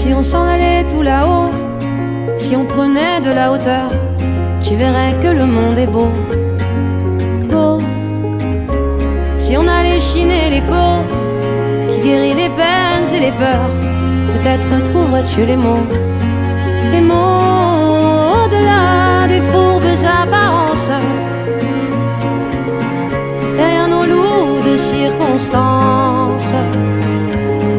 Si on s'en allait tout là-haut, si on prenait de la hauteur, tu verrais que le monde est beau, beau. Si on allait chiner l'écho qui guérit les peines et les peurs, peut-être trouverais-tu les mots au-delà des fourbes apparences, derrière nos loups de circonstances,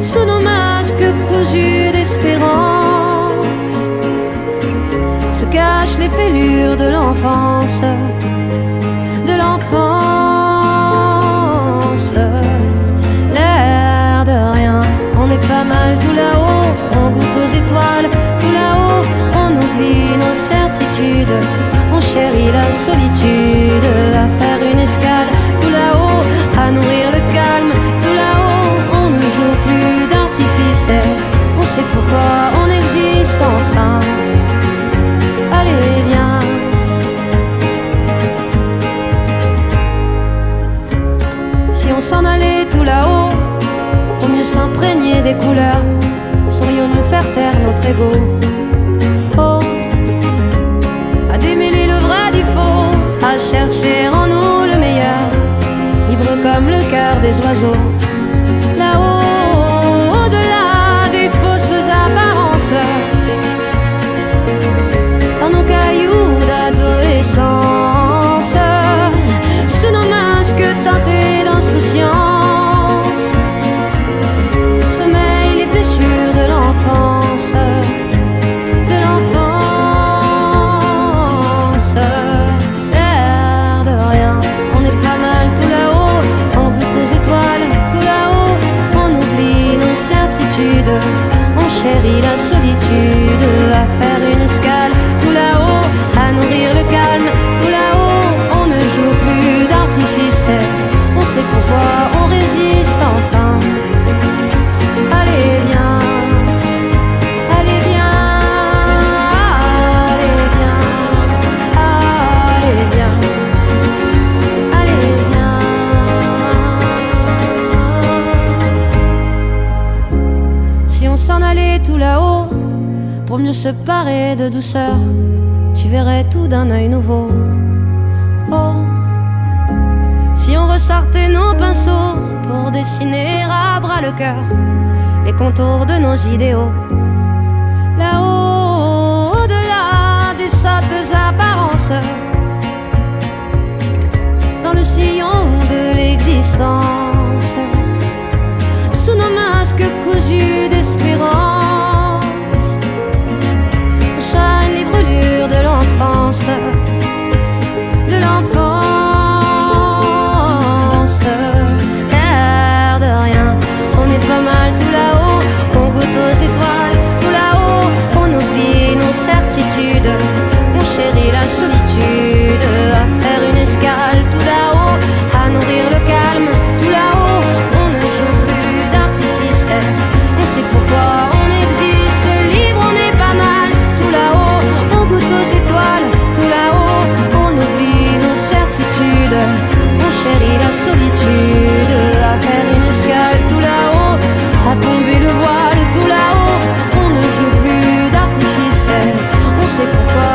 sous nos masques cousus d'espérance, se cachent les fêlures de l'enfance, de l'enfance. L'air de rien, on est pas mal tout là-haut, on goûte aux étoiles tout là-haut, on oublie nos certitudes, on chérit la solitude, à faire une escale tout là-haut, à nourrir le calme tout là-haut, on ne joue plus d'artifice, on sait pourquoi on existe enfin. Allez viens, si on s'en allait tout là-haut, pour mieux s'imprégner des couleurs, saurions-nous faire taire notre ego? Oh, à démêler le vrai du faux, à chercher en nous le meilleur, libre comme le cœur des oiseaux, là-haut, au-delà des fausses apparences, dans nos cailloux d'adolescence, sous nos masques teintés d'insouciance, sommeillent les blessures de l'enfance, de l'enfance. L'air de rien, on est pas mal tout là-haut, on goûte aux étoiles tout là-haut, on oublie nos certitudes, on chérit la solitude, à faire une escale tout là-haut, à nourrir le calme tout là-haut, on ne joue plus d'artifice, on sait pourquoi on résiste enfin. Allez viens, allez viens, allez viens, allez viens, allez viens. Si on s'en allait tout là-haut, pour mieux se parer de douceur, tu verrais tout d'un œil nouveau. Oh, si on ressortait nos pinceaux pour dessiner à bras le cœur les contours de nos idéaux, là-haut, au-delà des sottes apparences, dans le sillon de l'existence, sous nos masques cousus d'espérance, on soigne les brûlures de l'enfance, de l'enfance. L'air de rien, on est pas mal tout là-haut, on goûte aux étoiles tout là-haut, on oublie nos certitudes, on chérit la solitude, à faire une escale tout là-haut, à nourrir le calme tout là-haut, on ne joue plus d'artifice, on sait pourquoi on existe, libre, on est pas mal tout là-haut, on goûte aux étoiles tout là-haut, on oublie nos certitudes, on chérit la solitude, à faire une escale tout là-haut, à tomber le voile tout là-haut, on ne joue plus d'artifice, on sait pourquoi